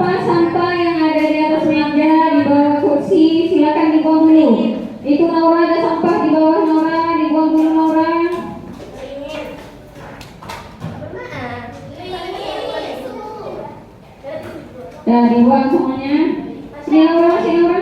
sampah-sampah yang ada di atas meja, di bawah kursi, silakan dibuang dulu. Itu Naura, ada sampah di bawah Naura, dibuang dulu Naura. Ya, dibuang semuanya. Sini Naura, sini Naura.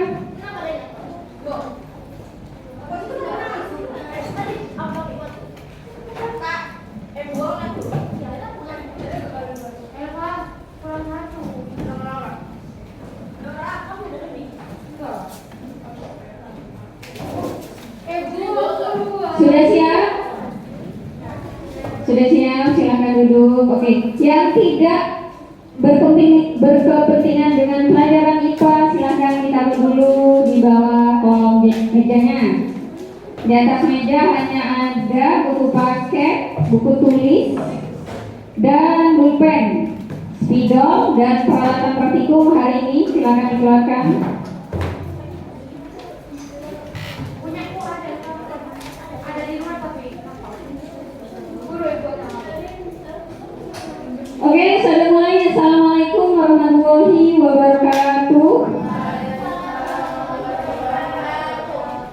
Sudah siap? Sudah siap, silakan duduk. Oke, yang tidak berkepentingan dengan pelajaran IPA silakan ditaruh dulu di bawah kolom mejanya. Di atas meja hanya ada buku paket, buku tulis, dan pulpen, spidol, dan peralatan praktikum hari ini silakan dikeluarkan. Oke, sudah mulai. Assalamualaikum warahmatullahi wabarakatuh.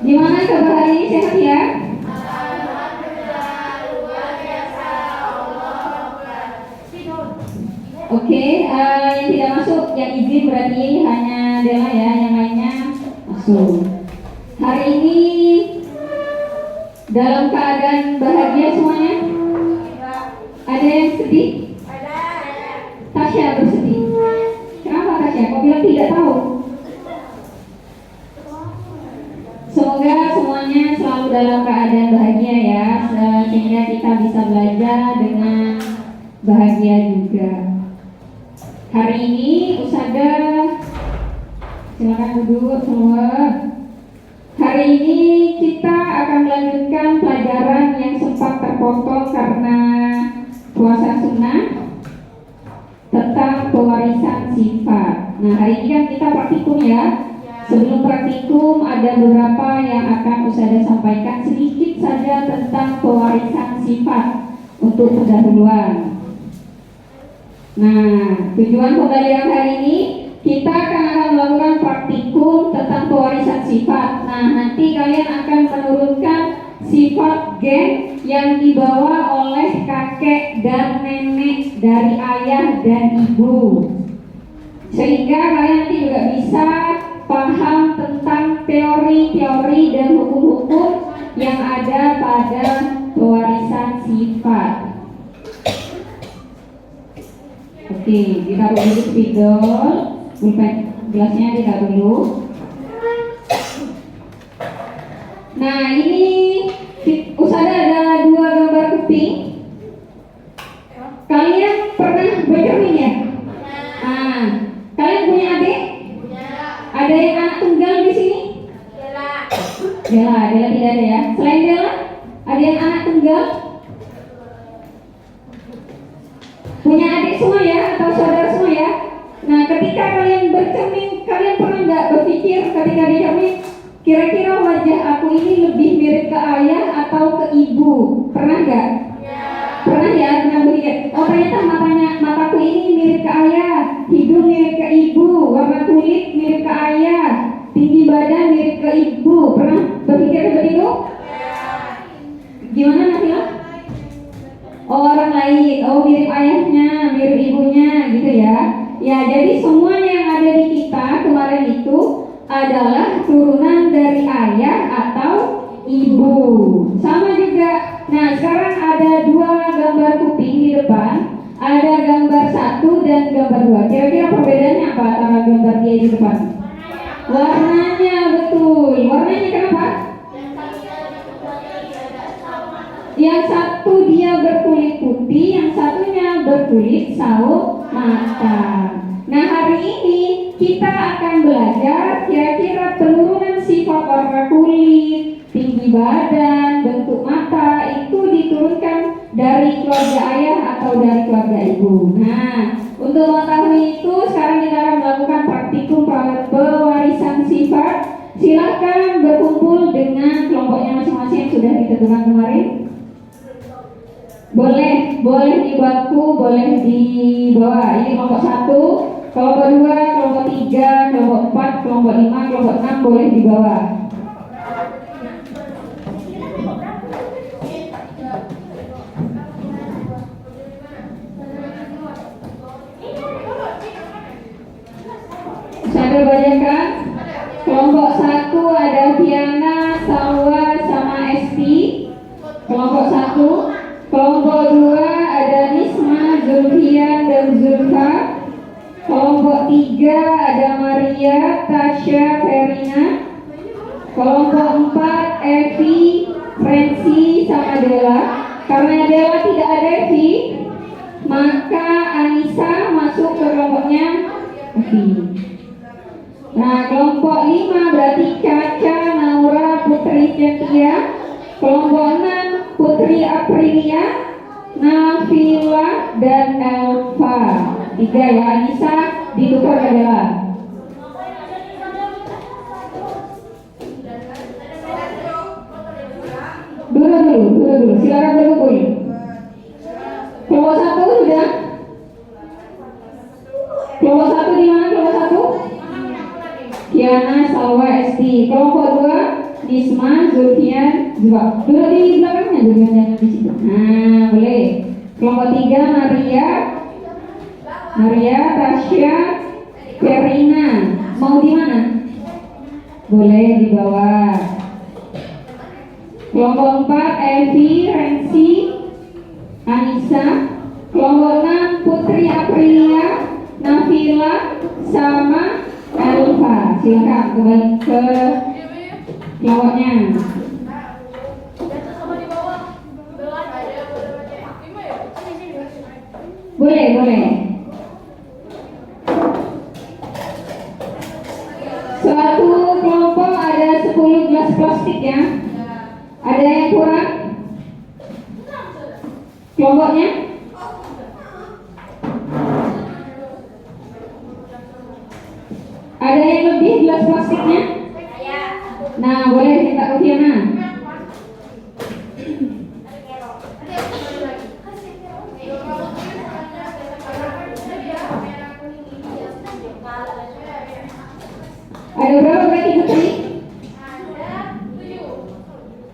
Gimana kabar hari ini, sehat ya? Oke, yang tidak masuk, yang izin berarti hanya Dela ya, yang lainnya masuk. Hari ini dalam keadaan bahagia semuanya? Ada yang sedih? Tasya bersedih. Kenapa Tasya? Kau bilang tidak tahu? Semoga semuanya selalu dalam keadaan bahagia ya, sehingga kita bisa belajar dengan bahagia juga. Hari ini Usada, silakan duduk semua. Hari ini kita akan melanjutkan pelajaran yang sempat terpotong karena puasa sunnah tentang pewarisan sifat. Nah, hari ini kan kita praktikum ya. Sebelum praktikum ada beberapa yang akan Usada sampaikan sedikit saja tentang pewarisan sifat untuk pendahuluan. Nah, tujuan pembelajaran hari ini kita akan melakukan praktikum tentang pewarisan sifat. Nah, nanti kalian akan menurunkan sifat gen yang dibawa oleh kakek dan nenek dari ayah dan ibu, sehingga kalian nanti juga bisa paham tentang teori-teori dan hukum-hukum yang ada pada pewarisan sifat. Oke, ditaruh dulu spidol, pulpen gelasnya ditaruh dulu. Nah, ini Usada ada dua gambar kuping. Kalian pernah bercermin ya? Nah, kalian punya adik? Ada yang anak tunggal di sini? Dela tidak ada ya. Selain Dela, ada yang anak tunggal? Punya adik semua ya, atau saudara semua ya? Nah, ketika kalian bercermin, kalian pernah nggak berpikir ketika dicermin, kira-kira wajah aku ini lebih mirip ke ayah atau ke ibu? Pernah nggak? Pernah ya? Pernah berpikir, oh ternyata mataku ini mirip ke ayah, hidung mirip ke ibu, warna kulit mirip ke ayah, tinggi badan mirip ke ibu. Pernah berpikir seperti itu? Gimana Nabila? Oh, orang lain, oh mirip ayahnya, mirip ibunya gitu ya. Ya, jadi semua yang ada di kita kemarin itu adalah turunan dari ayah atau ibu. Sama juga. Nah, sekarang ada dua gambar kuping di depan. Ada gambar 1 dan gambar 2. Kira-kira perbedaannya apa antara gambar dia di depan? Warnanya, betul. Warnanya kenapa? Yang satu dia berkulit putih, yang satunya berkulit sawo matang. Nah, hari ini kita akan belajar kira-kira penurunan sifat warna kulit, tinggi badan, bentuk mata itu diturunkan dari keluarga ayah atau dari keluarga ibu. Nah, untuk mengetahui itu sekarang kita akan melakukan praktikum pewarisan sifat. Silakan berkumpul dengan kelompoknya masing-masing yang sudah ditentukan kemarin. Boleh di bangku, boleh di bawah. Ini kelompok 1, Kelompok 2, kelompok 3, kelompok 4, kelompok 5, kelompok 6 boleh di bawah. Saya bacakan. Kelompok 1 ada Diana, Salwa, sama Esti. Kelompok 1. Kelompok 2 ada Nisma, Zulfian, dan Zulfa. Kelompok 3 ada Maria, Tasya, Verina. Kelompok 4 Evi, Frenzy, sama Dela. Karena Dela tidak ada Evi, maka Anissa masuk ke kelompoknya Evi. Nah, kelompok 5 berarti Caca, Naura, Putri Cetia. Kelompok 6 Putri Aprilia, Nafila, dan Elva. 3 ya, Anissa ditukar adalah. Dulu, silakan berkumpul. Kelompok 1 sudah. Kelompok 1 di mana? Kelompok 1? Kiana, Salwa, Esti. Kelompok 2 Nisma, Zulfian, Zulfa. Dulu di belakangnya, Zulfian di situ. Nah, boleh. Kelompok 3 Maria, Tasya, Verina. Mau di mana? Boleh di bawah. Kelompok 4 Evi, Rensi, Anissa. Kelompok 6 Putri Aprilia, Nafila, sama Elva. Silakan kembali ke kelompoknya. Boleh. Suatu kelompok ada 10 gelas plastik ya. Ada yang kurang? Kelompoknya? Ada yang lebih gelas plastiknya? Nah, boleh minta Rufiana. Ada berapa berarti Putri?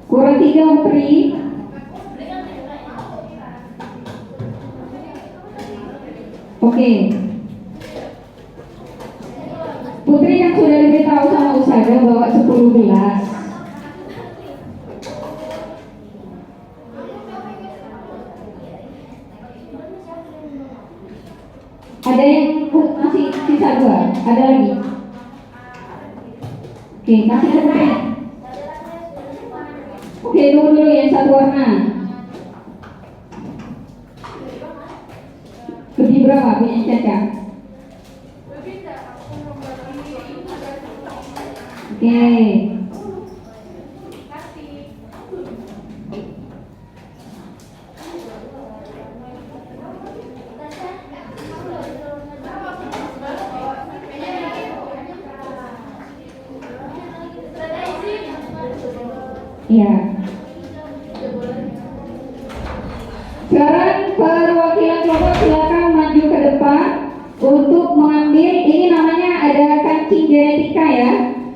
Kurang 3 Putri. Oke. Putri yang sudah lebih tahu sama Usada bawa 10 gelas. Ada yang masih sisa 2? Ada lagi? Oke, kasih ke Putri. Oke, dulu yang satu warna. Lebih berapa punya Caca? Oke. Iya. Sekarang perwakilan kelompok silakan maju ke depan untuk mengambil, ini namanya ada kancing genetika ya.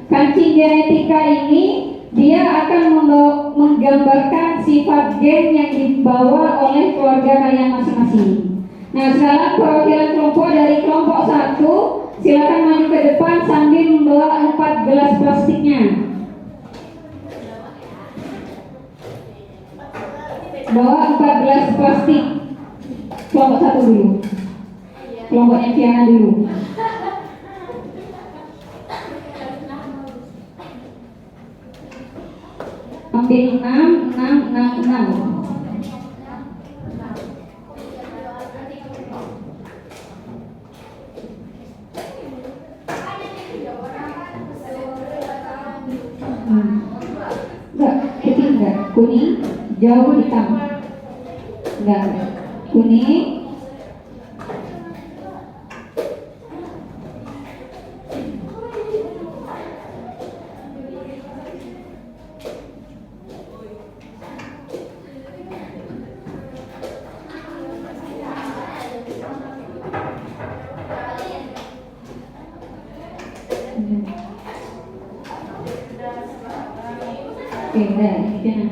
Kancing genetika ini dia akan menggambarkan sifat gen yang dibawa oleh keluarga kalian masing-masing. Nah, sekarang perwakilan kelompok dari kelompok 1 silakan maju ke depan sambil membawa 4 gelas plastiknya. Bawa 4 gelas plastik. Kelompok 1 dulu. Kelompoknya Tiana dulu. Ambil 6. Enggak, putih enggak, kuning, jauh hitam. Enggak, kuning. Oke, udah, ini kan.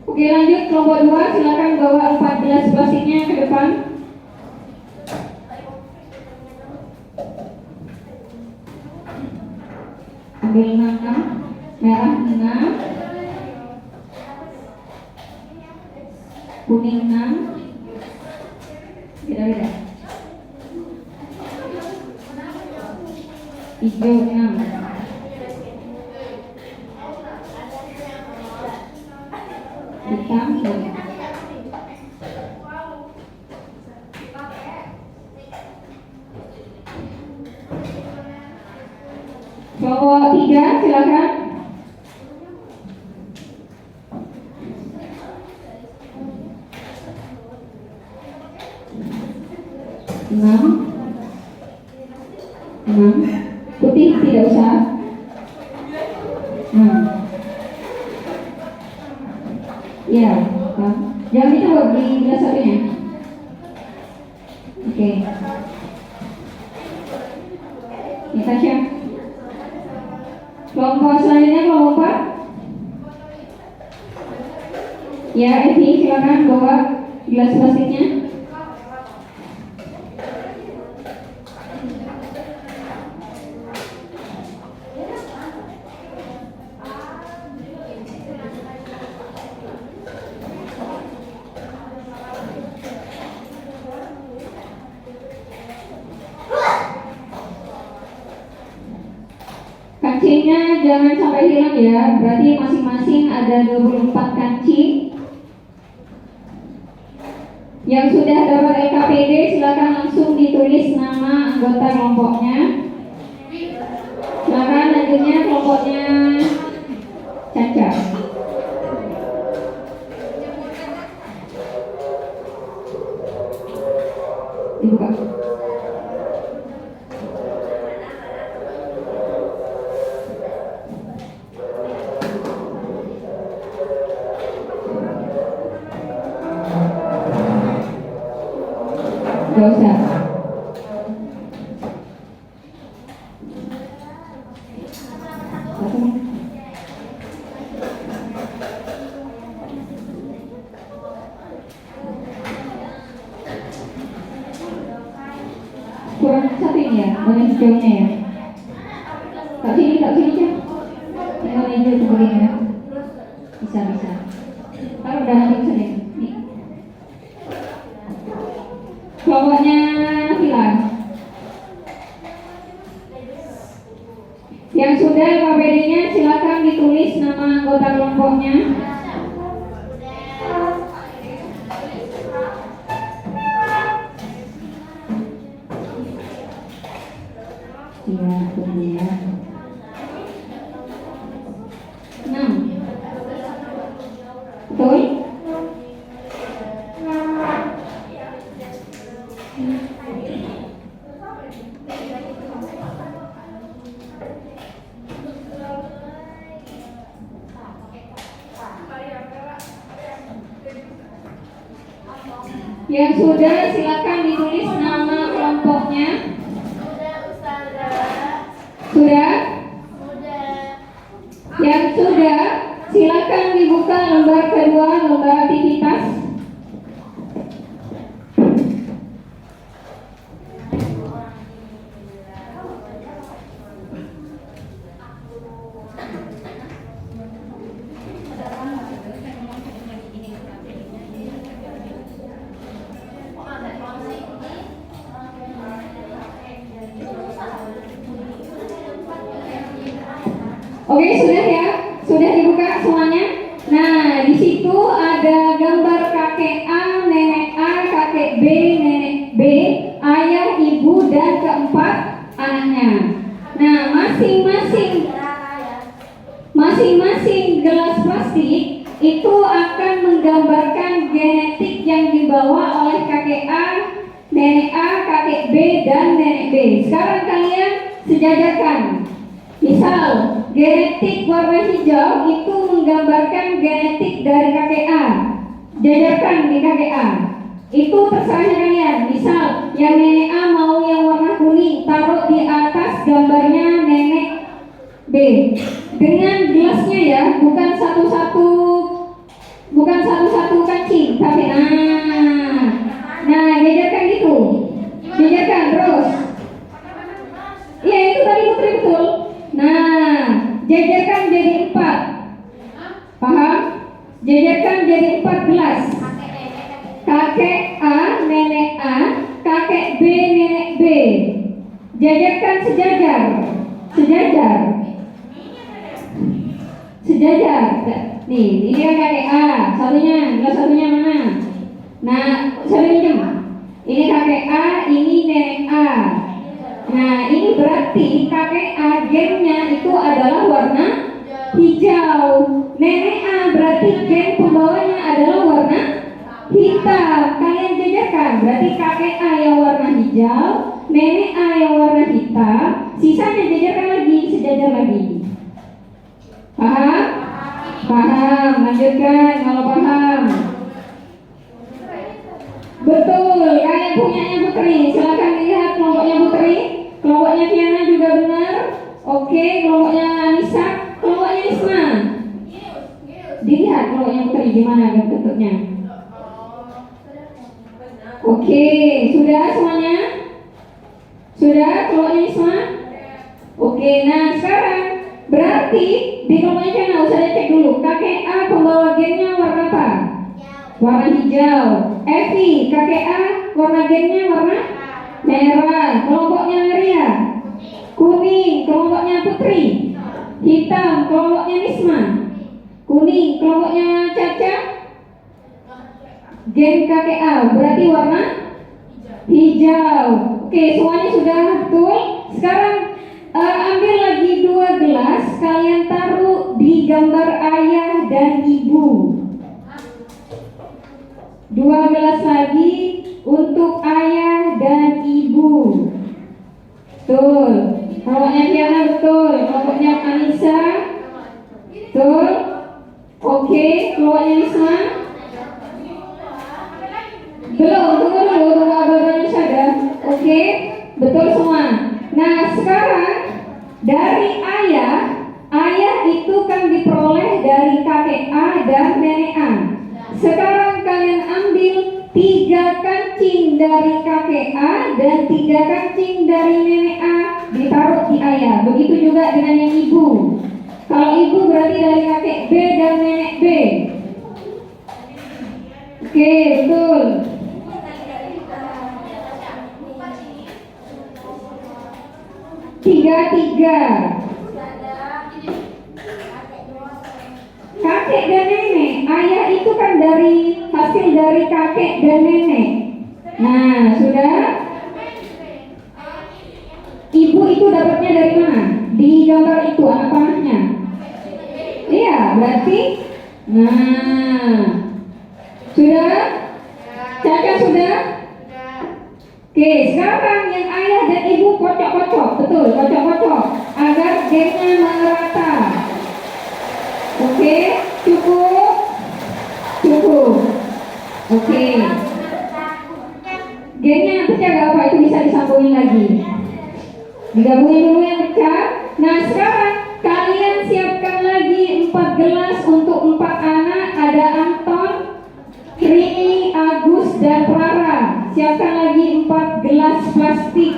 Oke, lanjut kelompok 2, silakan bawa 14 plastiknya ke depan. Ambil 6, merah 6, kuning 6, beda-beda. Hijau 6, hitam 6. Kelompok 3, silakan. Enam, putih tidak usah. Ya, jangan itu di gelas satunya. Oke. Natasha. Kelompok selanjutnya kelompok 4. Ya, Evi, silakan bawa gelas plastiknya. Kancingnya jangan sampai hilang ya, berarti masing-masing ada 24 kancing. Yang sudah dapat LKPD silakan langsung ditulis nama anggota kelompoknya. Silakan lanjutnya kelompoknya Caca. Dibuka. Gak usah. Kurang satu ini ya, warna hijaunya ya. Tak sini aja. Ini warna hijau kemudian ya. Bisa. Kalau udah nanti bisa deh. Nih. Kelompoknya Nafila. Yang sudah KPD-nya silakan ditulis nama anggota kelompoknya. Iya, kemudian 6. Betul? Yang sudah silakan ditulis nama kelompoknya. Sudah? Yang sudah silakan dibuka lembar kedua, lembar aktivitas. Oke, sudah ya? Sudah dibuka semuanya? Nah, di situ ada gambar kakek A, nenek A, kakek B, nenek B, ayah, ibu, dan keempat anaknya. Nah, masing-masing gelas plastik itu akan menggambarkan genetik yang dibawa oleh kakek A, nenek A, kakek B, dan nenek B. Sekarang kalian sejajarkan. Misal, genetik warna hijau itu menggambarkan genetik dari kakek A. Jajarkan di kakek A. Itu terserahnya kalian. Misal, yang nenek A mau yang warna kuning, taruh di atas gambarnya nenek B. B. Dengan gelasnya ya, bukan satu-satu kancing, tapi nah jajarkan gitu, jajarkan terus. Iya itu tadi Putri betul. Nah jajarkan jadi 4, paham? Jajarkan jadi 4 gelas. Kakek A, nenek A, kakek B, nenek B. Jajarkan sejajar. Nih, ini kan kakek A, gelas satunya mana? Nah, saya pinjam. Ini kakek A, ini nenek A. Nah, ini berarti kakek A gennya itu adalah warna hijau. Nenek A berarti gen pembawanya adalah warna hitam. Kalian jajarkan, berarti kakek A yang warna hijau, nenek A yang warna hitam, sisanya jajarkan lagi, sejajar lagi. Paham? Paham, lanjutkan kalau paham. Betul, kalian punyanya Putri. Silakan lihat kelompoknya Putri. Kelompoknya Tiana juga benar. Oke, kelompoknya Anissa, kelompoknya Isma. Dilihat kelompoknya Putri gimana bentuknya. Oke, sudah semuanya? Sudah kelompoknya Isma? Oke, nah sekarang berarti di kelompoknya Tiana usah cek dulu. Kakek A pembawa gennya warna apa? Warna hijau. Evi, kakek A warna gennya warna merah. Kelompoknya Maria kuning. Kelompoknya Putri hitam. Kelompoknya Nisma kuning. Kelompoknya Caca gen kakek A berarti warna hijau. Oke, semuanya sudah betul. Sekarang ambil lagi 2 gelas, kalian taruh di gambar ayah dan ibu. 2 gelas lagi untuk ayah dan ibu. Betul. Kelompoknya Tiana betul. Kelompoknya Anissa betul. Oke, kelompoknya Nisma belum. Tunggu abang-abangnya saja. Oke, betul semua. Nah sekarang dari ayah itu kan diperoleh dari kakek A dan nenek A. Sekarang kalian ambil 3 kancing dari kakek A dan 3 kancing dari nenek A, ditaruh di ayah. Begitu juga dengan yang ibu. Kalau ibu berarti dari kakek B dan nenek B. Oke, betul. Tiga. Kakek dan nenek. Ayah itu kan hasil dari kakek dan nenek. Nah, sudah. Ibu itu dapatnya dari mana? Di gambar itu anak panahnya. Iya, berarti. Nah, sudah. Caca sudah. Oke, sekarang yang ayah dan ibu kocok-kocok, betul, kocok-kocok agar gennya merata. Oke, cukup. Oke. Gennya yang pecah gak apa, itu bisa disambungin lagi. Digabungin dulu yang pecah. Nah sekarang kalian siapkan lagi 4 gelas untuk 4 anak. Ada Anton, Rini, Agus, dan Rara. Siapkan lagi 4 gelas plastik.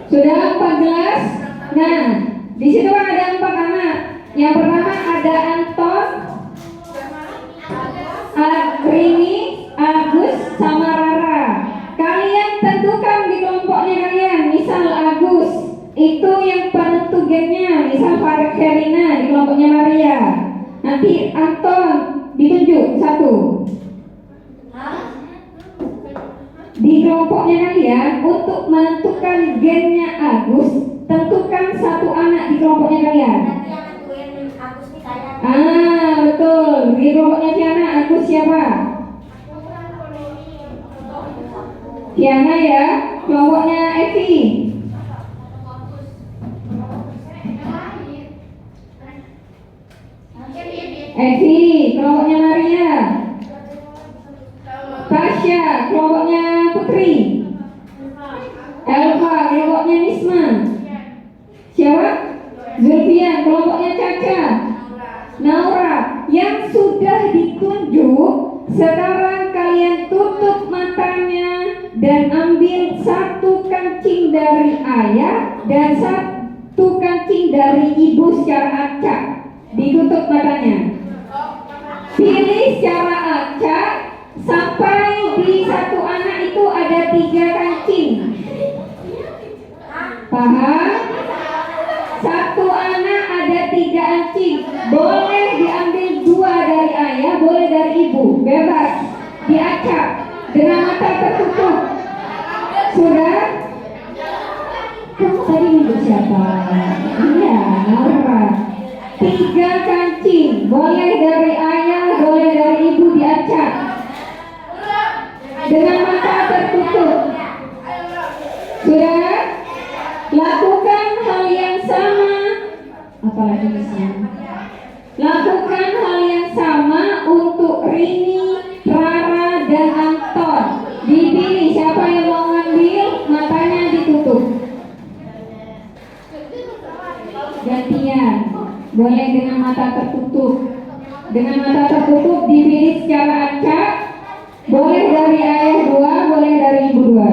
Sudah 4 gelas. Nah, di situ kan ada 4 anak. Yang pertama ada Anton, Rini, Agus, sama Rara. Kalian tentukan di kelompoknya kalian. Misal Agus itu yang penentu gennya, misal Verina di kelompoknya Maria. Nanti Anton ditunjuk 1. Di kelompoknya kalian untuk menentukan gennya Agus, tentukan 1 anak di kelompoknya kalian. Betul. Di kelompoknya Tiana, Agus siapa? Tiana ya. Kelompoknya Evi. Evi, kelompoknya Maria. Tasya, kelompoknya Putri. Elva, kelompoknya Nisma. Siapa? Zulfian, kelompoknya Caca. Naura. Yang sudah ditunjuk, sekarang kalian tutup matanya dan ambil satu kancing dari ayah dan satu kancing dari ibu secara acak. Ditutup matanya. Pilih secara acak sampai di satu anak itu ada 3 kancing. Paham? Satu anak ada 3 kancing. Boleh diambil 2 dari ayah, boleh dari ibu. Bebas. Diacak dengan mata tertutup. Sudah? Kamu tadi nunjuk siapa? Iya, Naura. 3 kancing. Boleh dari ayah, boleh dari ibu, diacak dengan mata tertutup. Sudah? Lakukan hal yang sama. Apalagi misalnya? Lakukan hal yang sama untuk Rini, Rara, dan Anton. Dipilih siapa yang mau ngambil, matanya ditutup. Gantian. Boleh dengan mata tertutup. Dengan mata tertutup dipilih secara acak. Boleh dari ayah 2, boleh dari ibu 2.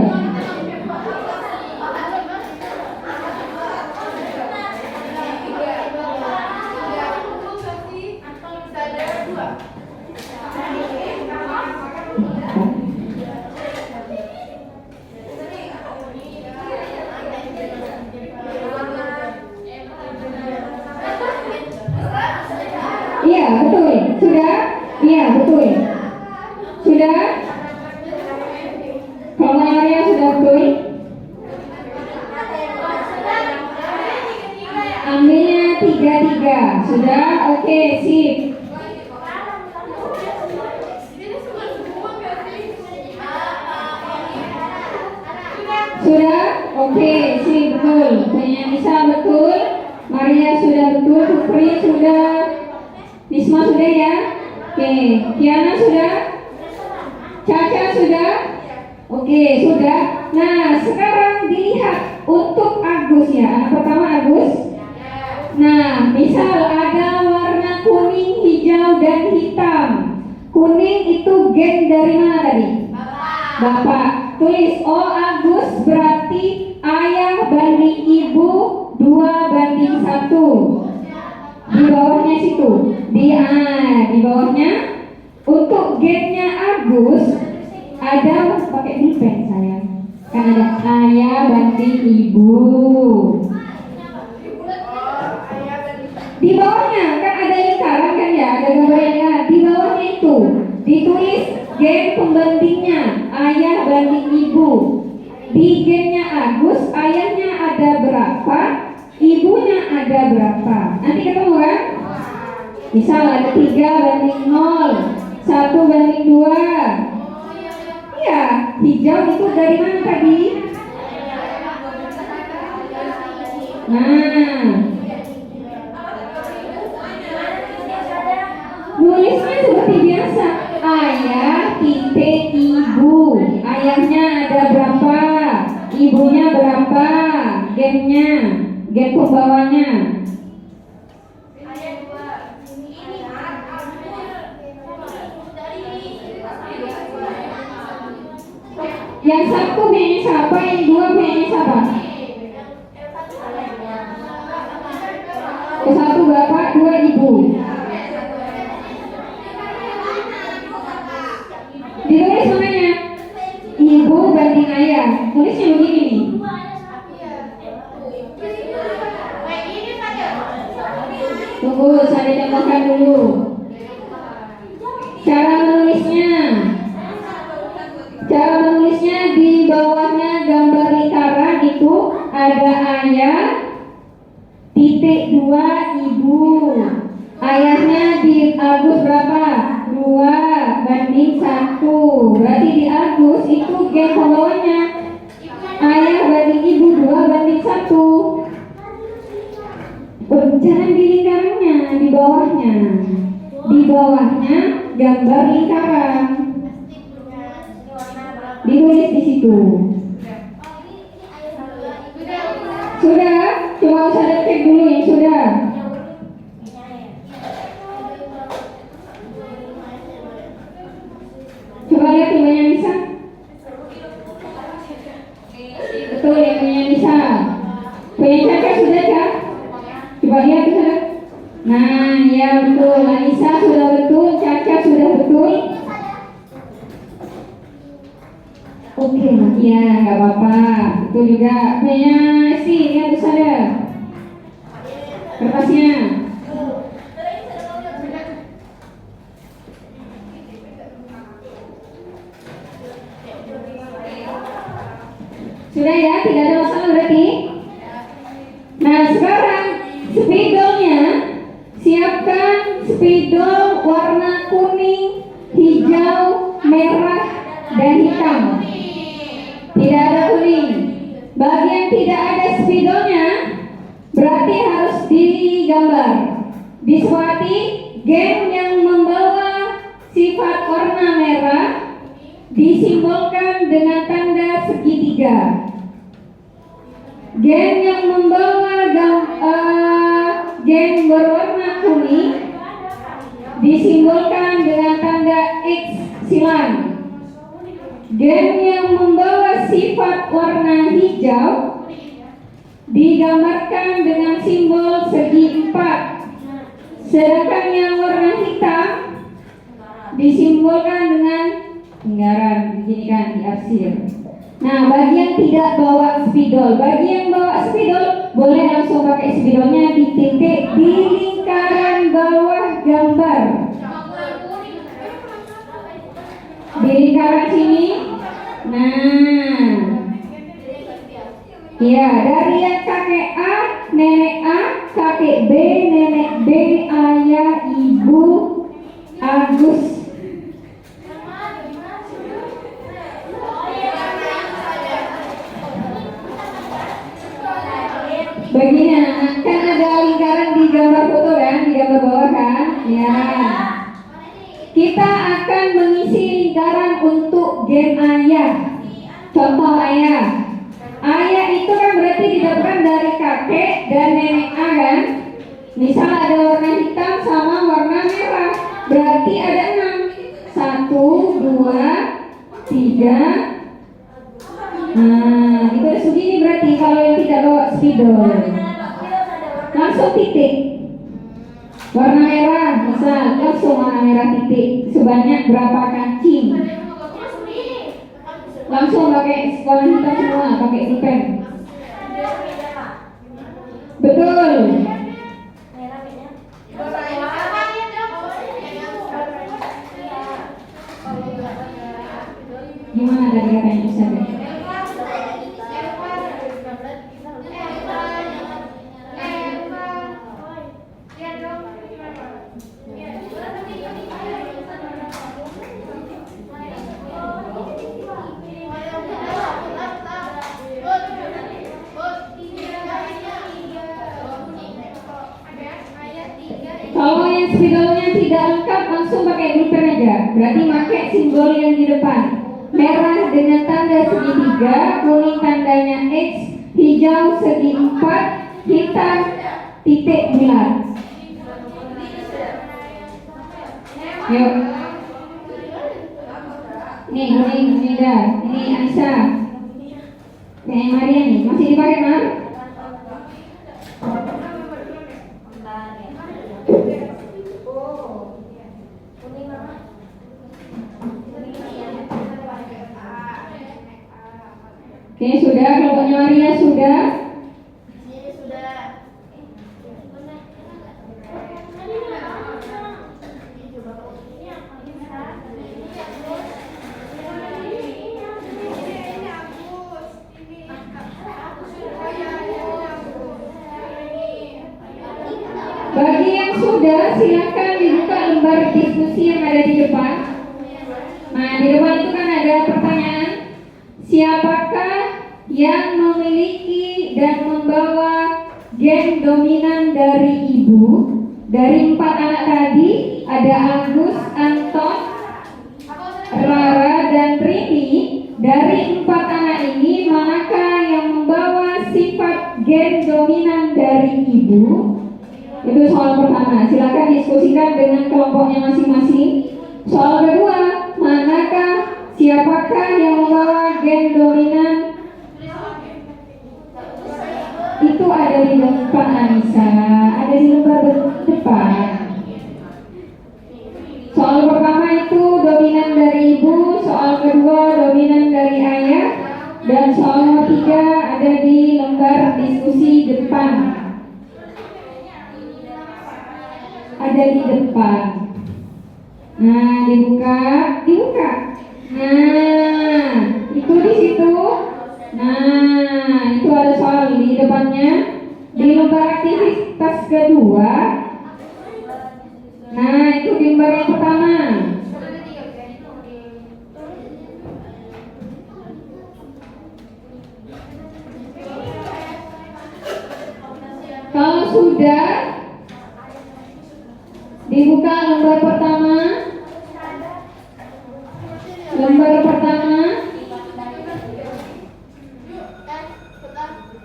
Iya, betul. Sudah? Iya, betul. Sudah? Kalau Maria sudah betul? Ambilnya 3-3. Sudah? Oke, sip. Sudah? Oke, sip, betul. Punya Nisa betul. Maria sudah betul. Putri sudah. Nisma sudah ya? Oke, Kiana sudah? Caca sudah? Oke, sudah. Nah, sekarang dilihat untuk Agus ya. Anak pertama Agus. Nah, misal ada warna kuning, hijau, dan hitam. Kuning itu gen dari mana tadi? Bapak. Tulis, oh Agus berarti ayah banding ibu 2:1. Di bawahnya situ. Di bawahnya. Untuk gennya Agus ada, pakai pulpen saya. Kan ada ayah banding ibu. Di bawahnya kan ada lingkaran kan ya, ada gambarnya. Di bawahnya itu ditulis gen pembandingnya ayah banding ibu. Di gennya Agus ayahnya ada berapa, ibunya ada berapa. Nanti ketemu kan? Misal ada 3:0, 1:2. Iya, hijau itu dari mana tadi? Nah, nulisnya seperti biasa. Ayah titik ibu. Ayahnya ada berapa, ibunya berapa, gennya, gen pembawanya. Yang satu punya siapa, yang 2 punya siapa? Yang 1 bapak, 2 ibu. Ditulis namanya ibu banding ayah. Tulisnya begini nih. Tunggu, saya contohkan dulu. Cara menulisnya di bawahnya gambar lingkaran itu ada ayah titik 2 ibu. Ayahnya di Agus berapa? 2:1. Berarti di Agus itu gen pembawanya ayah banding ibu 2:1. Jangan di lingkarannya, di bawahnya. Di bawahnya gambar lingkaran. Ditulis di situ. Sudah? Coba saya cek dulu yang sudah. Coba lihat yang punya Nisa. Betul, yang punya Nisa. Punya Caca sudah, Kak? Coba lihat sudah. Nah, ya betul. Nisa sudah betul, Caca sudah betul. Oke, ya nggak apa-apa. Betul juga. Punya si, lihat sudah. Kertasnya. Sudah ya, tidak ada masalah berarti. Nah sekarang spidolnya, siapkan spidol warna kuning, hijau, merah, dan hitam. Tidak ada kuning. Bagian tidak ada spidolnya berarti harus digambar. Diswati gen yang membawa sifat warna merah disimbolkan dengan tanda segitiga. Gen yang membawa gen berwarna kuning disimbolkan dengan tanda X silang. Gen yang membawa sifat warna hijau digambarkan dengan simbol segi 4. Sedangkan yang warna hitam disimbolkan dengan lingkaran, begini kan, diarsir. Nah, bagi yang tidak bawa spidol, bagi yang bawa spidol boleh langsung pakai spidolnya di titik di lingkaran bawah gambar. Di lingkaran sini. Nah, ya, dari yang kakek A, nenek A, kakek B, nenek B, ayah, ibu, Agus. Begini anak-anak, kan ada lingkaran di gambar foto kan, di gambar bawah kan? Ya. Kita akan mengisi lingkaran untuk gen ayah. Contoh ayah. Ayah itu kan berarti didapatkan dari kakek dan nenek A kan? Misal ada warna hitam sama warna merah, berarti ada 6. 1, 2, 3. Nah, itu segini berarti kalau yang tidak bawa spidol. Langsung titik. Warna merah, misal langsung warna merah titik. Sebanyak berapa kancing? Langsung pakai warna hitam semua, pakai pen. Betul. Gimana tadi katanya Ustaz? Kalau yang spidolnya tidak lengkap langsung pakai pulpen aja. Berarti pakai simbol yang di depan. Merah dengan tanda segitiga, kuning tandanya X, hijau segi 4, hitam titik bulat. Yuk. Nih, ini dah. Ini Anissa. Kayak Maria nih, masih dipakai Mar? Oke, sudah. Kalau punya Maria sudah. Bagi yang sudah, silakan dibuka lembar diskusi yang ada di depan. Nah, di depan itu kan ada pertanyaan. Siapakah yang memiliki dan membawa gen dominan dari ibu? Dari 4 anak tadi ada silakan diskusikan dengan kelompoknya masing-masing. Soal kedua, siapakah yang membawa gen dominan? Itu ada di depan Anissa, ada di lembar depan. Soal pertama itu dominan dari ibu, soal kedua dominan dari ayah, dan soal ketiga ada di lembar diskusi depan. Ada di depan. Nah, dibuka. Nah, itu di situ. Nah, itu ada soal di depannya. Di lembar aktivitas kedua. Nah, itu di lembar yang pertama. Kalau sudah dibuka lembar pertama.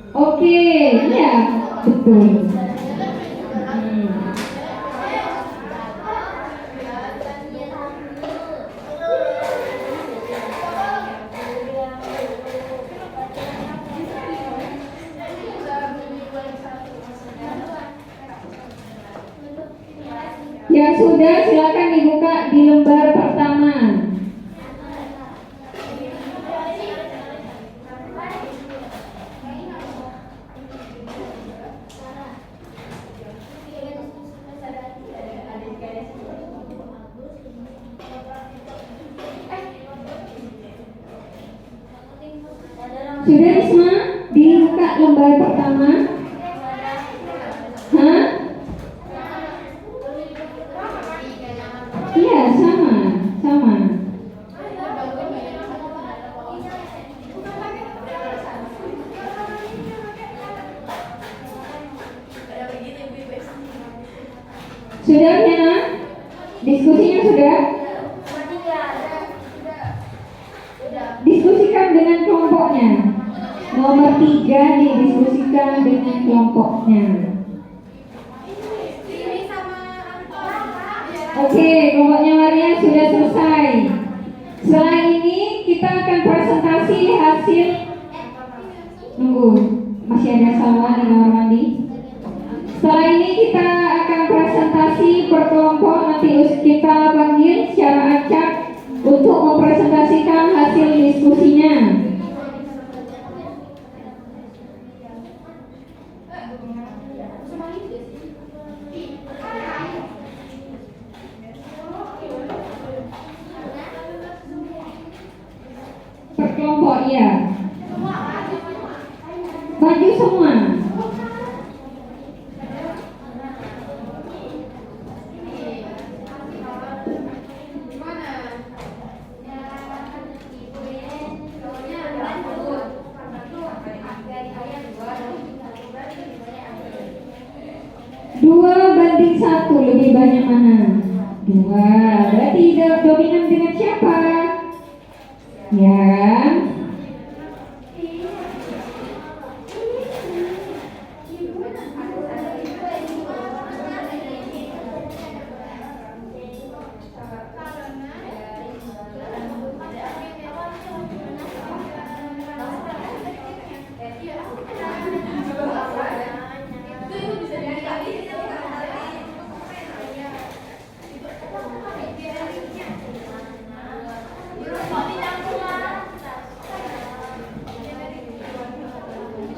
Oke, iya, betul. Yang sudah silakan dibuka di lembar pertama. Sudah Risma, dibuka lembar pertama. Hah? Iya, sama. Sudah Hena? Diskusinya sudah? Diskusikan dengan kelompoknya. Nomor 3 didiskusikan dengan kelompoknya. Oke, kelompoknya Maria sudah selesai. Setelah ini kita akan presentasi hasil. Nunggu, masih ada Salwa di kamar mandi. Setelah ini kita akan presentasi per kelompok. Nanti kita panggil secara acak untuk mempresentasikan hasil diskusinya. Per kelompok ya. Maju semua. Dua banding satu, lebih banyak mana? 2. Berarti dominan dengan siapa? Ya kan?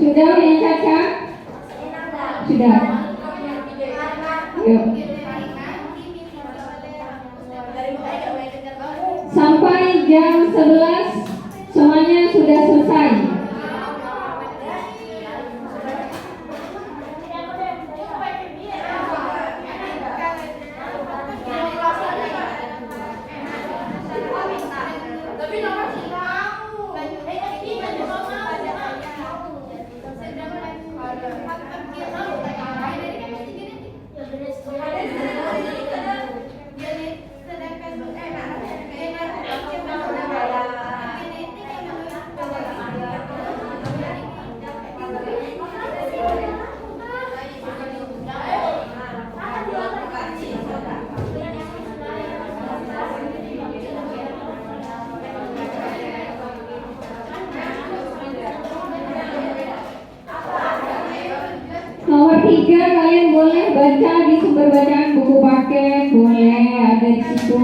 Sudah yang Caca? Sudah. Yuk. Sampai jam 11 semuanya sudah selesai. sumber bacaan buku paket boleh ada di situ.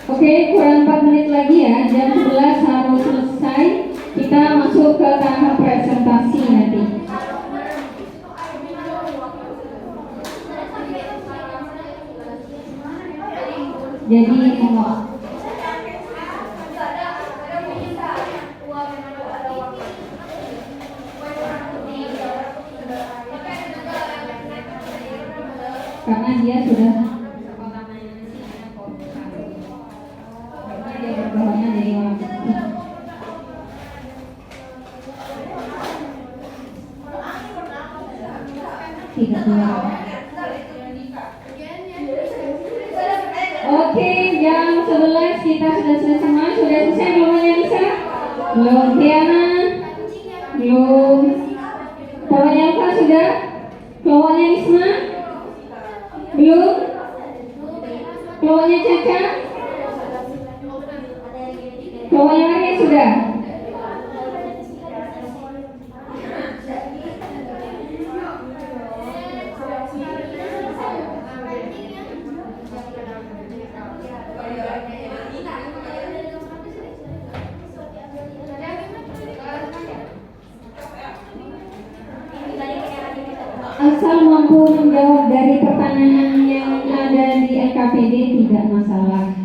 Oke, kurang 4 menit lagi ya, jam 11 harus selesai. Kita masuk ke tahap presentasi nanti. Jadi karena dia sudah berbahannya dari warna putih. Tidak keluar. Oke, jam 11 kita sudah selesai semua. Sudah selesai belum Nisa? Belum. Diana? Belum. Kelompoknya Alfa sudah? Kelompoknya Nisma? Belum. Kelompoknya Caca? Kelompoknya Maria sudah? Asal mampu menjawab dari pertanyaan yang ada di LKPD tidak masalah.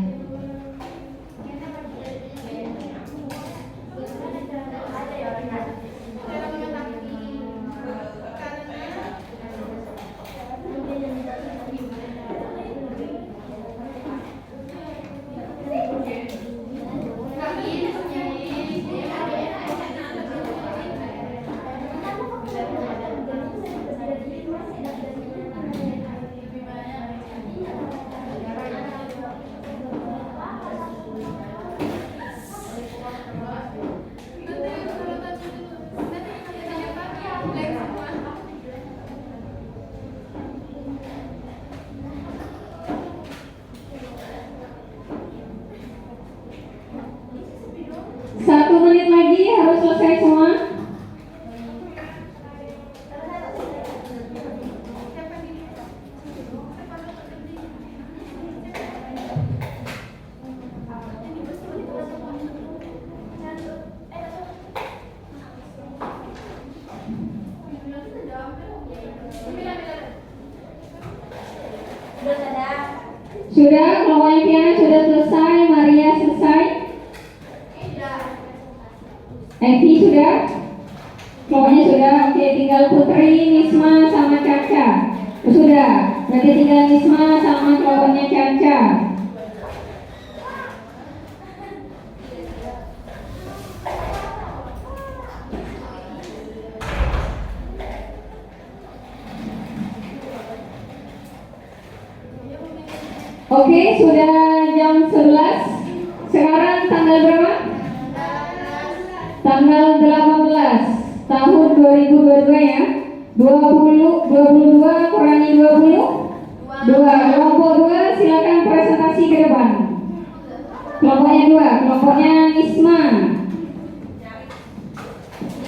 Sudah, kelompoknya Tiana sudah selesai, Maria selesai. Evi sudah? Kelompoknya sudah, oke, tinggal Putri, Nisma, sama Caca. Sudah, berarti tinggal Nisma sama kelompoknya Caca. Oke, sudah jam 11. Sekarang tanggal berapa? Tanggal 18 tahun 2022 ya. 22 kurangi 20. 2. Kelompok 2 silakan presentasi ke depan. Kelompoknya 2, kelompoknya Nisma.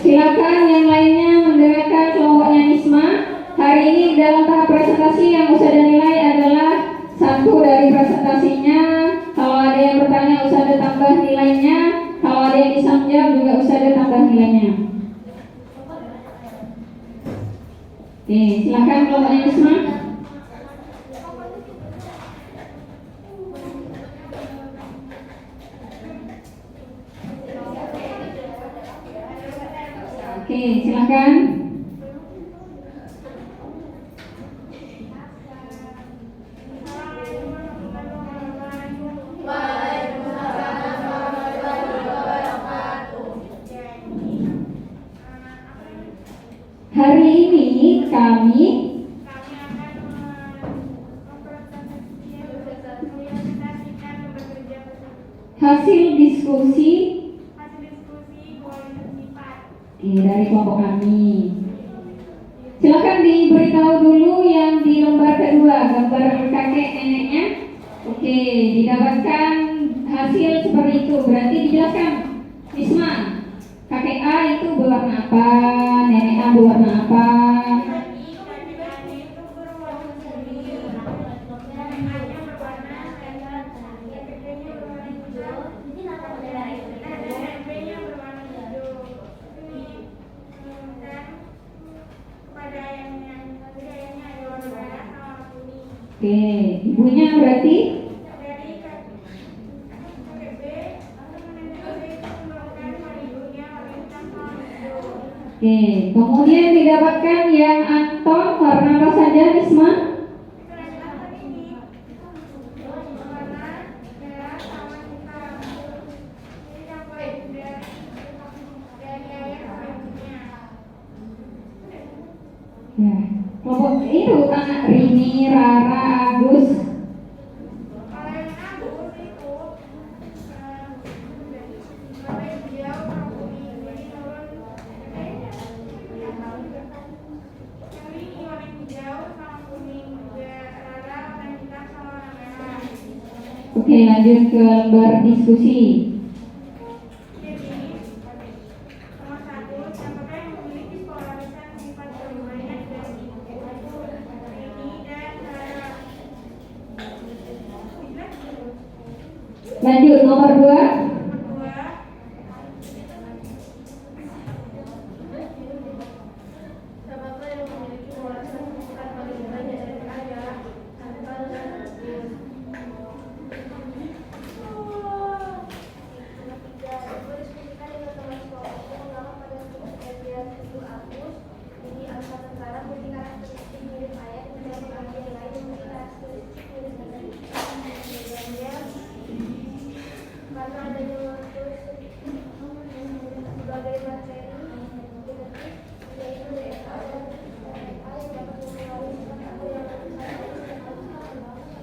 Silakan yang lainnya mendengarkan kelompoknya Nisma. Hari ini dalam tahap presentasi yang usah dinilai adalah satu dari presentasinya. Kalau ada yang bertanya usah ada tambah nilainya. Kalau ada yang bisa menjawab juga usah ada tambah nilainya. Oke, silakan kelompoknya Nisma. Oke, silakan. Hari ini kami hasil diskusi dari kelompok kami. Silakan diberitahu dulu yang di lembar kedua, gambar kakek neneknya. Oke, didapatkan hasil seperti itu. Berarti dijelaskan, Nisma, kakek A itu berwarna apa, nenek A berwarna apa. Oke, ibunya berarti oke, kemudian didapatkan yang Anton warna apa saja, Nisma? Ya, kelompok itu anak Rini, Rara, Agus. Oke, lanjut ke lembar diskusi. Lanjut nomor 2.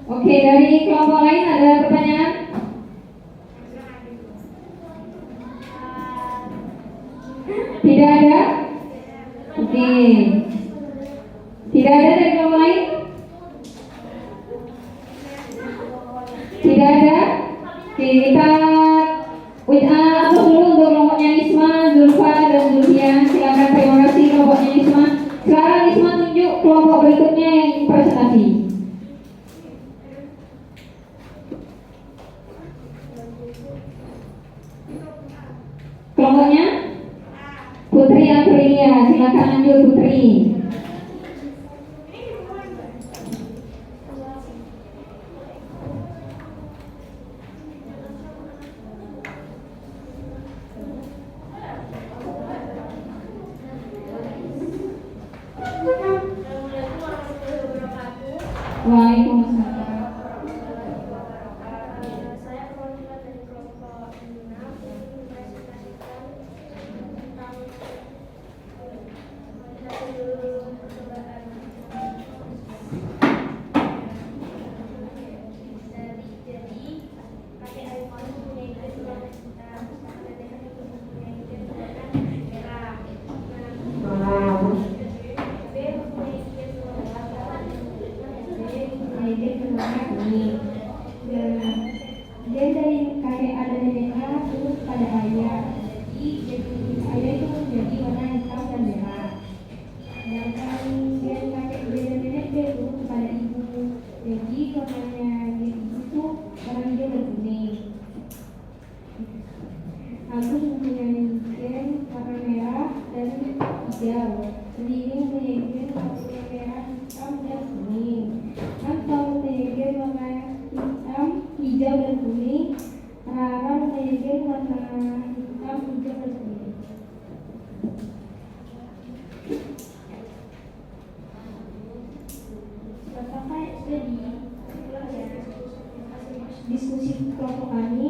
Oke, dari kelompok lain ada pertanyaan? Tidak ada? Oke. Tidak ada dari kelompok lain? Tidak ada? Oke, kita atur dulu untuk kelompoknya Nisma, Zulfa, dan Zulfian. Silakan, terima kasih kelompoknya Nisma. Sekarang Nisma tunjuk kelompok berikutnya yang presentasi. Kelompoknya Putri Aprilia, silakan lanjut Putri. Waalaikumsalam. Saya perwakilan dari kelompok 6 ingin mempresentasikan tentang hasil percobaan jadi pakai iPhone mempunyai ide warna hitam, dengan itu mempunyai ide warna merah. B mempunyai ide warna kuning. Dia dari kakek ada DNA terus pada ayah. Jadi ayah itu menjadi warna hitam dan merah. Sedangkan dia kakek beda nenek itu kepada ibu. Jadi warnanya ibu itu warna hijau dan kuning. Agus mempunyai gen warna merah dan hijau. Sendiri mempunyai gen warna merah, hitam dan kuning. Atau mempunyai gen warna hitam, hijau dan kuning. Rara mempunyai gen warna hitam, hijau dan kuning. Apakah jadi diskusi kelompok kami?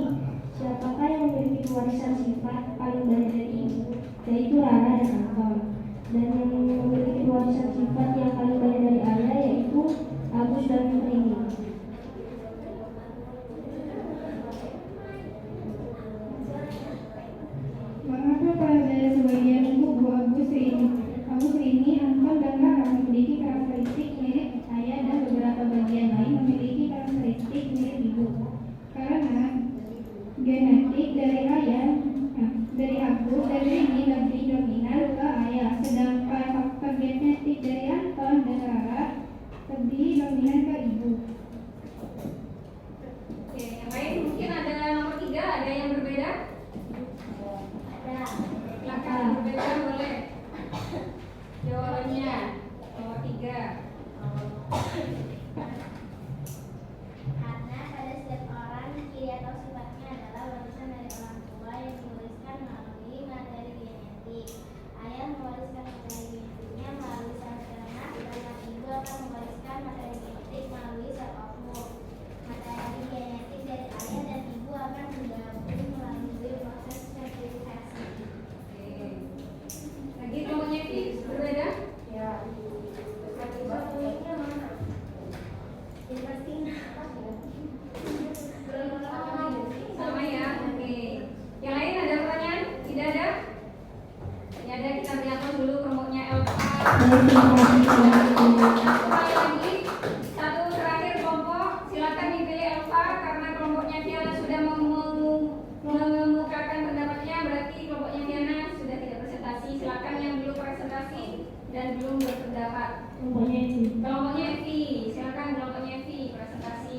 Siapakah yang memiliki warisan sifat paling banyak dari ibu? Yaitu Rara dan Anton. Dan yang memiliki warisan sifat yang paling banyak dari ayah yaitu Agus dan Rini. Mengapa pada sebagian ibu Agus Rini, Anton dan Rara memiliki karakteristik mirip ayah dan beberapa bagian lain memiliki karakteristik mirip ibu? Karena genetik dari ayah, dari Agus dan Rini lebih dominan ke ayah, sedangkan faktor genetik dari Anton dan Rara lebih dominan ke ibu. Oke, yang lain mungkin ada nomor 3, ada yang berbeda? Silakan berbeda boleh. Jawabannya nomor 3. Karena pada setiap orang ciri atau sifatnya adalah warisan dari orang tua yang diwariskan melalui materi genetik. Ayah mewariskan materi genetiknya melalui sel ternak, sedangkan ibu akan mewariskan materi genetik melalui sel ovum. Materi genetik dari ayah dan ibu akan bergabung melalui proses fertilisasi. Lagi kelompoknya V berbeda? Ya. Satunya mana? Sama ya, oke. Yang lain ada pertanyaan? Tidak ada? Tidak ada, kita berikan dulu kelompoknya Elva. Kembali lagi, satu terakhir kelompok, silakan dipilih Elva karena kelompoknya Tiana sudah mengemukakan pendapatnya, berarti kelompoknya Tiana sudah tidak presentasi. Silakan yang belum presentasi dan belum berpendapat. Kelompoknya V, silakan kelompoknya V presentasi.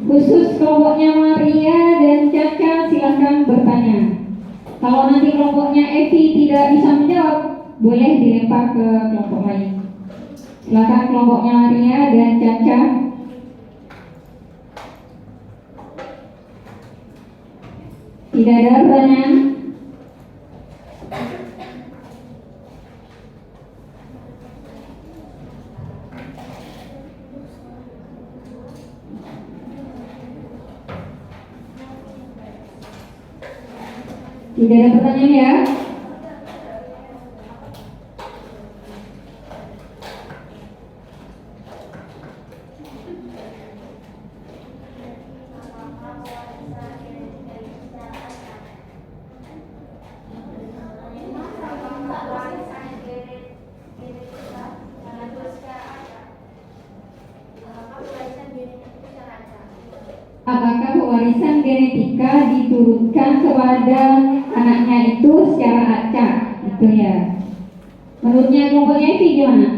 khusus kelompoknya Maria dan Caca silahkan bertanya. Kalau nanti kelompoknya Evi tidak bisa menjawab, boleh dilempar ke kelompok lain. Silakan kelompoknya Maria dan Caca. Tidak ada pertanyaan? Tidak ada pertanyaan ya? Apakah pewarisan genetika diturunkan kepada anaknya itu secara acak? Itu ya. Menurutnya kelompoknya Evi gimana?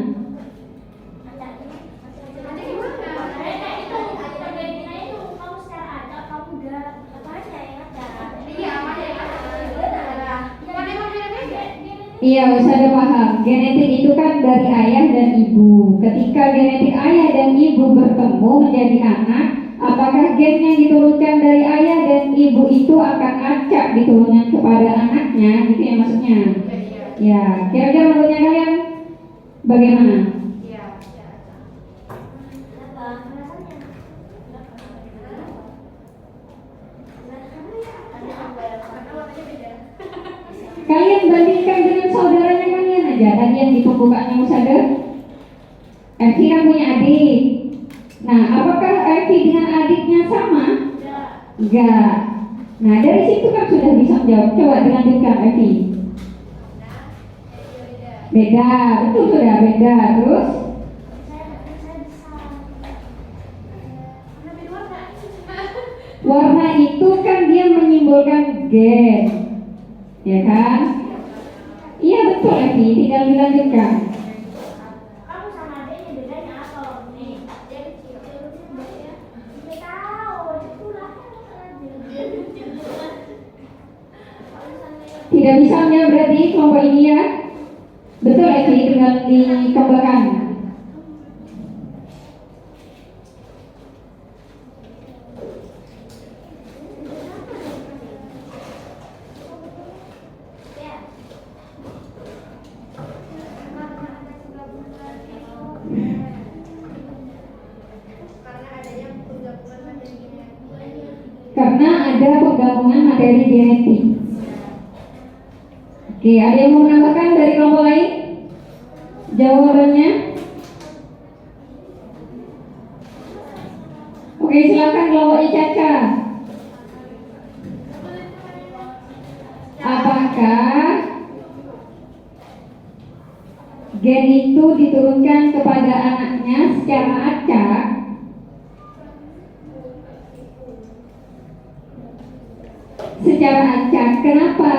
Iya, usah paham. Genetik itu kan dari ayah dan ibu. Ketika genetik ayah dan ibu bertemu menjadi anak, apakah gen yang diturunkan dari ayah dan ibu itu akan acak diturunkan kepada anaknya? Gitu ya maksudnya. Ya, kira-kira menurutnya kalian bagaimana? Kalian bandingkan dengan saudaranya kalian aja. Tadi yang di pembukaannya Musada, Evi kan punya adik. Nah, apakah Evi dengan adiknya sama? Enggak. Nah, dari situ kan sudah bisa menjawab. Coba dilanjutkan Evi. Beda, betul sudah beda. Terus? Warna itu kan dia menyimbolkan gen. Ya kan? Iya betul Evi, tinggal dilanjutkan. Kamu sama adanya bedanya apa? Nih, dia kecil, dia tahu, itulah. Tidak bisa menjawab berarti kelompok ini ya. Betul Evi, tinggal dikembangkan. Karena ada penggabungan materi genetik. Oke, ada yang mau menambahkan dari kelompok lain? Jawabannya? Oke, silakan kelompoknya Caca. Apakah gen itu diturunkan kepada anaknya secara acak? Secara acak, kenapa?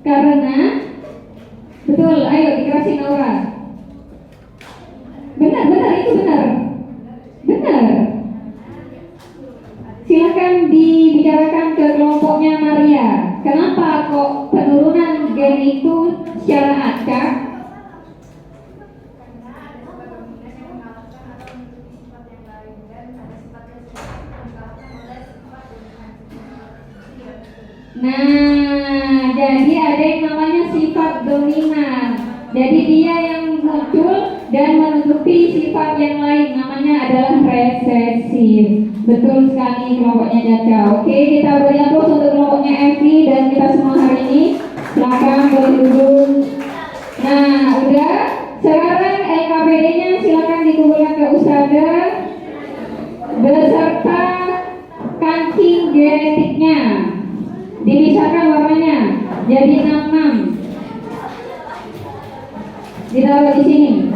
Karena betul, ayo dikerasin Aura. Benar itu benar. Silakan dibicarakan ke kelompoknya Maria. Kenapa kok penurunan gen itu secara acak? Nah, jadi ada yang namanya sifat dominan. Jadi dia yang muncul dan menutupi sifat yang lain, namanya adalah resesif. Betul sekali kelompoknya Caca. Oke, kita beri aplaus untuk kelompoknya Evi dan kita semua hari ini. Silakan boleh duduk. Nah, udah. Sekarang LKPD-nya silakan dikumpulkan ke Ustazah beserta kancing genetiknya. Dipisahkan warnanya jadi 66. Ditaruh di sini.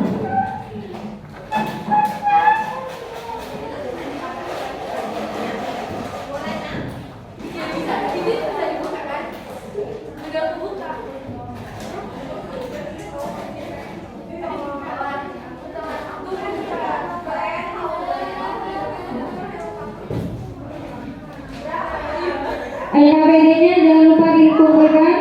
LKPD-nya jangan lupa dikumpulkan.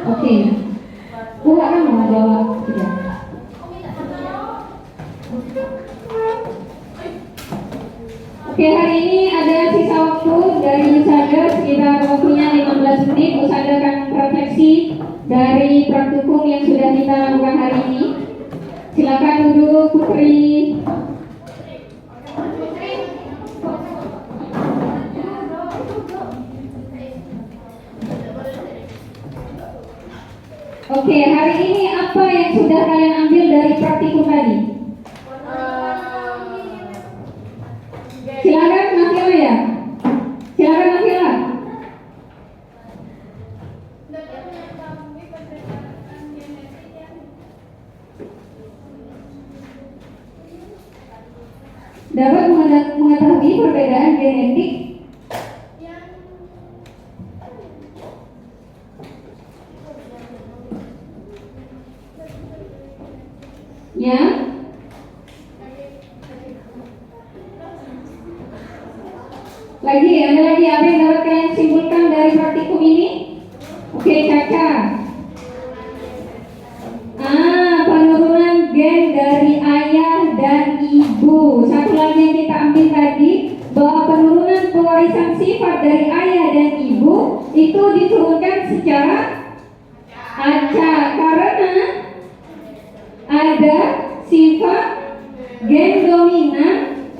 Oke, buka kan mau jawab tidak? Oke, hari ini ada sisa waktu dari Usada sekitar waktunya 15 menit. Usada akan refleksi dari praktikum yang sudah kita lakukan hari ini. Silakan duduk, Putri. Oke, hari ini apa yang sudah kalian ambil dari praktikum tadi? Silakan Nafila ya. Silakan Nafila. Dapat mengetahui perbedaan genetik yang ada lagi apa yang dapat kalian simpulkan dari praktikum ini? Oke, Kakak. Penurunan gen dari ayah dan ibu. Satu lagi yang kita ambil tadi, bahwa penurunan pewarisan sifat dari ayah dan ibu itu diturunkan secara acak karena ada sifat gen dominan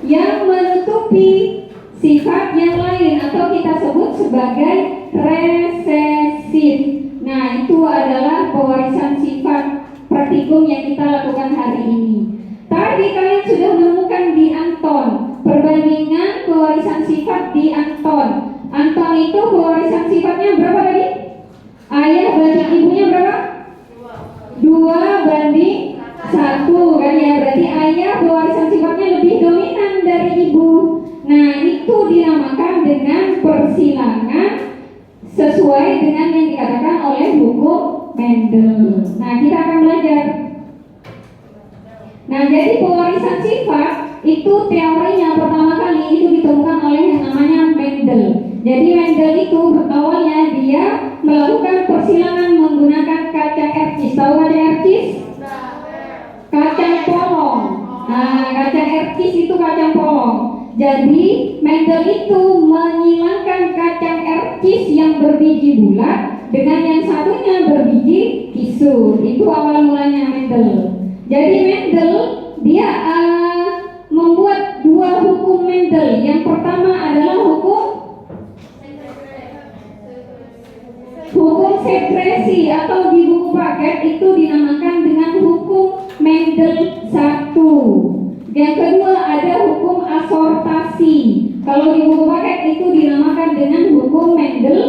yang menutupi sifat yang lain atau kita sebut sebagai resesif. Nah, itu adalah pewarisan sifat praktikum yang kita lakukan hari ini. Tadi kalian sudah menemukan di Anton perbandingan pewarisan sifat di Anton. Anton itu pewarisan sifatnya berapa tadi? Ayah banding ibunya berapa? 2:1 kan ya, berarti ayah pewarisan sifatnya lebih dominan dari ibu. Nah, itu dinamakan dengan persilangan sesuai dengan yang dikatakan oleh hukum Mendel. Nah, kita akan belajar. Nah, jadi pewarisan sifat itu teorinya pertama kali itu ditemukan oleh yang namanya Mendel. Jadi Mendel itu awalnya dia melakukan persilangan menggunakan kacang ercis. Tahu kacang ercis? Kacang polong. Nah, kacang ercis itu kacang polong. Jadi Mendel itu menyilangkan kacang ercis yang berbiji bulat dengan yang satunya berbiji kisur. Itu awal mulanya Mendel. Jadi Mendel dia membuat dua hukum Mendel. Yang pertama adalah hukum sekresi atau di buku paket itu dinamakan dengan hukum Mendel 1. Yang kedua ada hukum asortasi. Kalau di buku paket itu dinamakan dengan hukum Mendel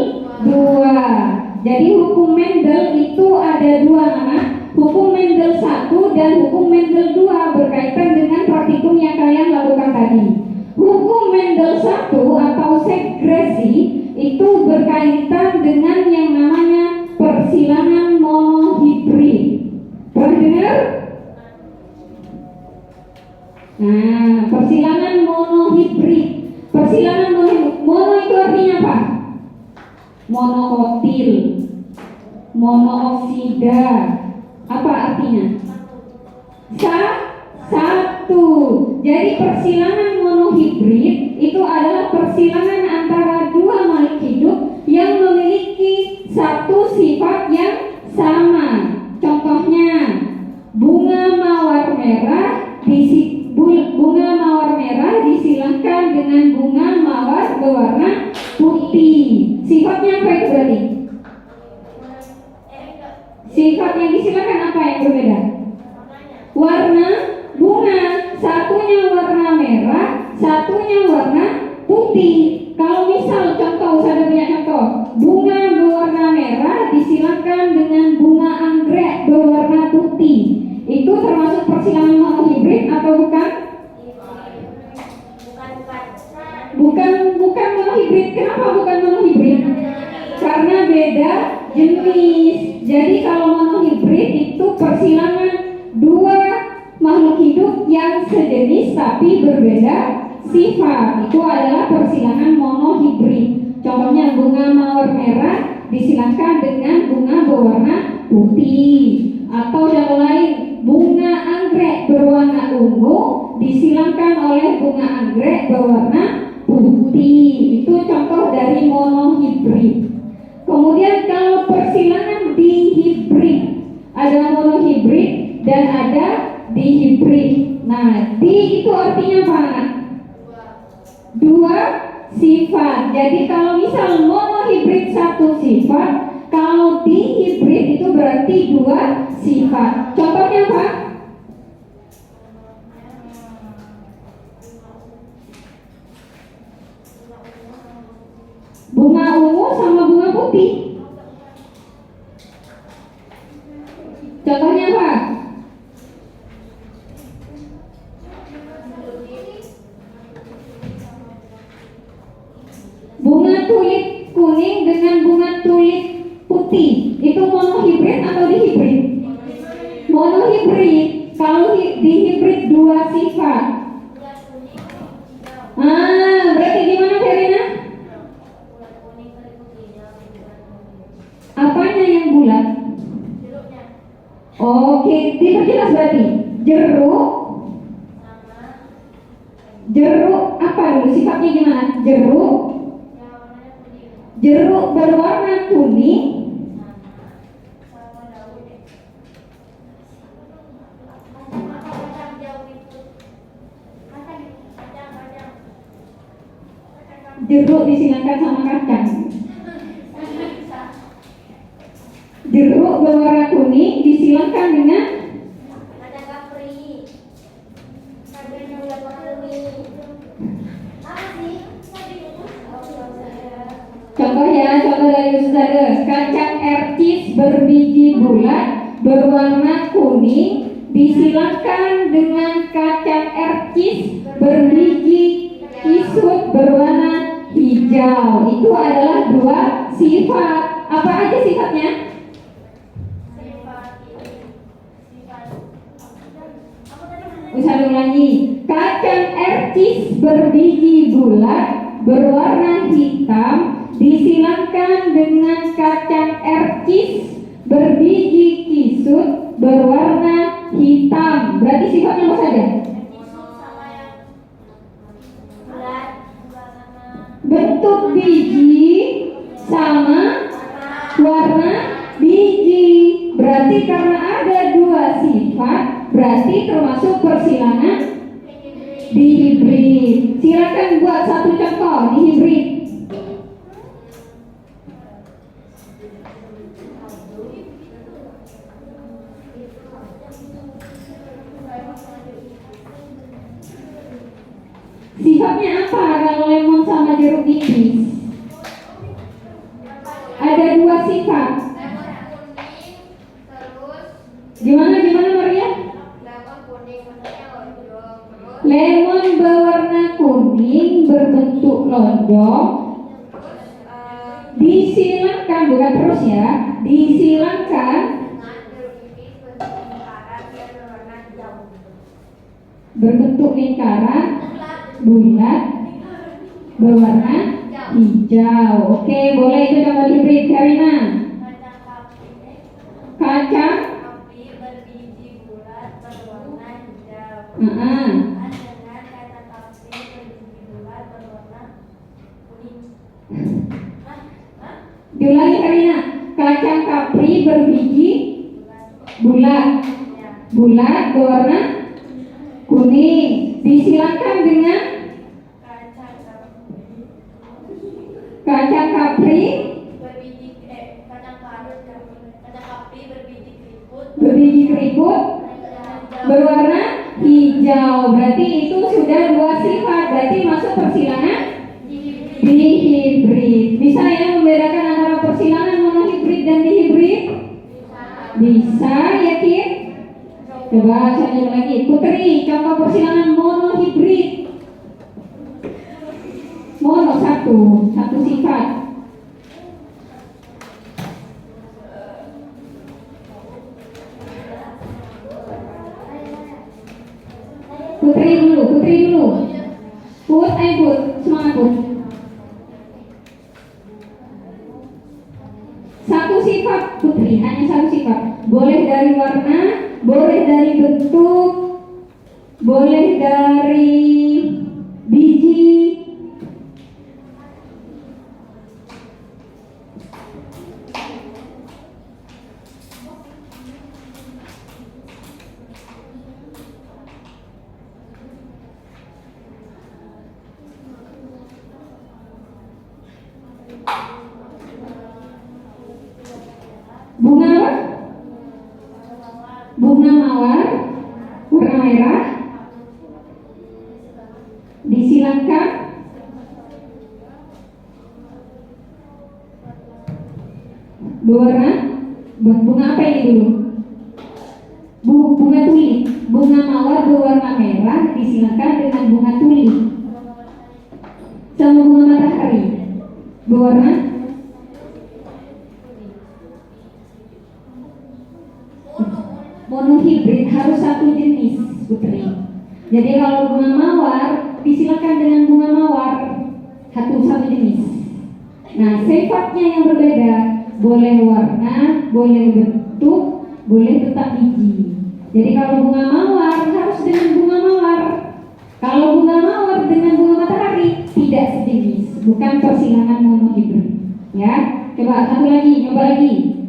2. Jadi hukum Mendel itu ada dua nama, hukum Mendel 1 dan hukum Mendel 2 berkaitan dengan praktikum yang kalian lakukan tadi. Hukum Mendel 1 atau sekresi itu berkaitan dengan yang namanya persilangan monohibrid. Pernah dengar? Nah, persilangan monohibrid. Persilangan mono itu artinya apa? Monokotil, monooksida. Apa artinya? Satu. Jadi persilangan monohibrid itu adalah persilangan antara dua makhluk hidup yang memiliki satu sifat yang sama. Contohnya, bunga mawar merah disilangkan dengan bunga mawar berwarna putih. Sifatnya apa itu berarti? Sifat yang disilangkan apa yang berbeda? Warna bunga, satunya warna merah, satunya warna putih. Kalau misal contoh, saya punya contoh, bunga berwarna merah disilangkan dengan bunga anggrek berwarna putih. Itu termasuk persilangan monohibrid atau bukan? Bukan monohibrid. Kenapa bukan monohibrid? Karena beda jenis. Jadi kalau monohibrid itu persilangan dua makhluk hidup yang sejenis tapi berbeda sifat. Itu adalah persilangan monohibrid. Contohnya bunga mawar merah disilangkan dengan bunga berwarna putih. Atau yang lain, bunga anggrek berwarna ungu disilangkan oleh bunga anggrek berwarna putih. Itu contoh dari monohibrid. Kemudian kalau persilangan dihibrid, ada monohibrid dan ada dihibrid. Nah, di itu artinya apa? Dua sifat. Jadi kalau misal monohibrid satu sifat, kalau dihibrid itu berarti dua sifat. Contohnya apa? Bunga ungu sama bunga putih. Contohnya apa? Bunga tulip kuning dengan bunga tulip putih. Itu monohibrid atau dihibrid? Monohibrid. Kalau dihibrid dua sifat. Berarti gimana Verina? Apanya yang bulat? Oke, diperjelas berarti. Jeruk apa dulu? Sifatnya gimana? Jeruk berwarna kuning jeruk disilangkan sama kacang. Jeruk berwarna kuning disilangkan dengan contoh dari Ustazah, kacang ercis berbiji bulat berwarna kuning disilangkan dengan kacang ercis berbiji kisut berwarna hijau. Itu adalah dua sifat. Apa aja sifatnya? Ustazah ulangi. Kacang ercis berbiji bulat berwarna hitam disilangkan dengan kacang ercis berbiji kisut berwarna hitam. Berarti sifatnya apa saja? Bentuk biji sama warna biji. Berarti karena ada dua sifat, berarti termasuk persilangan dihibrid. Silakan buat satu contoh dihibrid. Sifatnya apa kalau lemon sama jeruk nipis? Ada dua sifat. Gimana Maria? Lemon berwarna kuning berbentuk lonjong disilangkan, bukan terus ya, disilangkan berbentuk lingkaran bulat berwarna hijau. Oke, boleh itu contoh hibrid. Karina. Kacang berbiji bulat berwarna hijau. Diulangi Karina. kapri berbiji bulat. Bulat berwarna kuning. Disilakan dengan kacang kapri berbiji keriput berwarna hijau. Berarti itu sudah 2 sifat. Berarti masuk persilangan dihibrid. Bisa ya membedakan antara persilangan monohibrid dan dihibrid? Bisa, yakin? Coba saya coba lagi. Putri, contoh persilangan monohibrid. Mono satu sifat. Putri dulu. Put, semangat Put. Satu sifat Putri, hanya satu sifat. Boleh dari warna, boleh dari bentuk, boleh dari biji. Bunga apa? Bunga mawar warna merah. Disilakan berwarna bunga apa ini dulu? Bunga tulip. Bunga mawar berwarna merah disilakan dengan bunga tulip. Sama bunga matahari berwarna monohibrid, harus satu jenis Putri. Jadi kalau bunga mawar disilakan dengan bunga mawar satu jenis. Nah, sifatnya yang berbeda, boleh warna, boleh bentuk, boleh tetap biji. Jadi kalau bunga mawar harus dengan bunga mawar. Kalau bunga mawar dengan bunga matahari tidak sejenis, bukan persilangan monohibrid. Ya, coba satu lagi, coba lagi.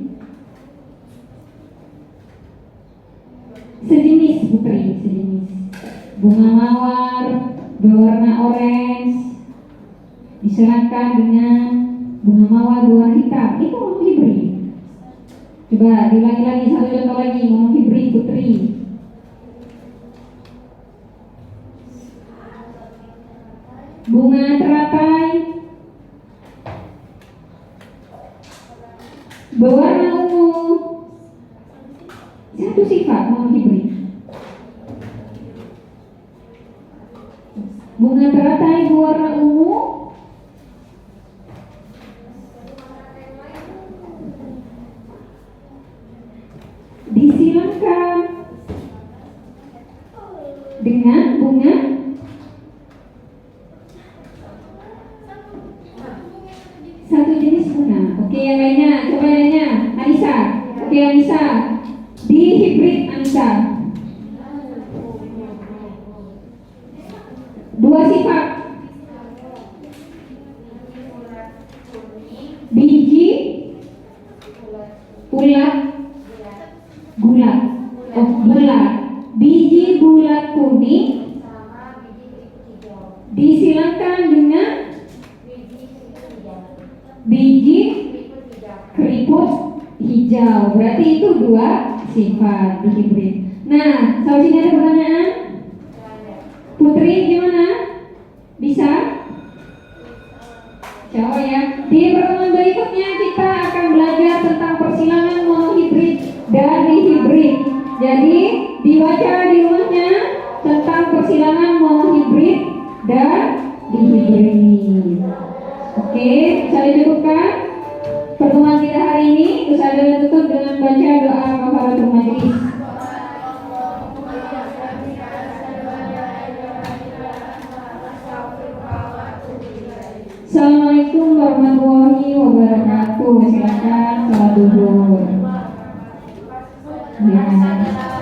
Sejenis Putri, sejenis. Bunga mawar berwarna orange disilakan dengan bunga mawar berwarna hitam. Itu monohibrid. Coba diulangi lagi, satu contoh lagi monohibrid Putri. Bunga teratai berwarna ungu. Satu sifat monohibrid. Bunga teratai berwarna ungu. Disilakan dengan bunga satu jenis bunga. Oke, yang lainnya, coba yang lainnya. Anissa. Oke, Anissa. Dihibrid Anissa. 2 sifat. Biji bulat bulat. Oh, bulat. Biji bulat kuning disilakan dengan biji keriput hijau. Berarti itu 2 sifat dihibrid. Nah, sampai sini ada pertanyaan? Putri gimana? Bisa? Coba ya. Di pertemuan berikutnya kita akan belajar tentang persilangan monohibrid dan dihibrid. Jadi dibaca di rumahnya tentang persilangan monohibrid dan dihibrid. Oke, bisa dicukupkan pertemuan kita hari ini. Terus ada tutup dengan baca doa kafaratul majelis. Assalamualaikum warahmatullahi wabarakatuh. Silakan salat zuhur. Ya.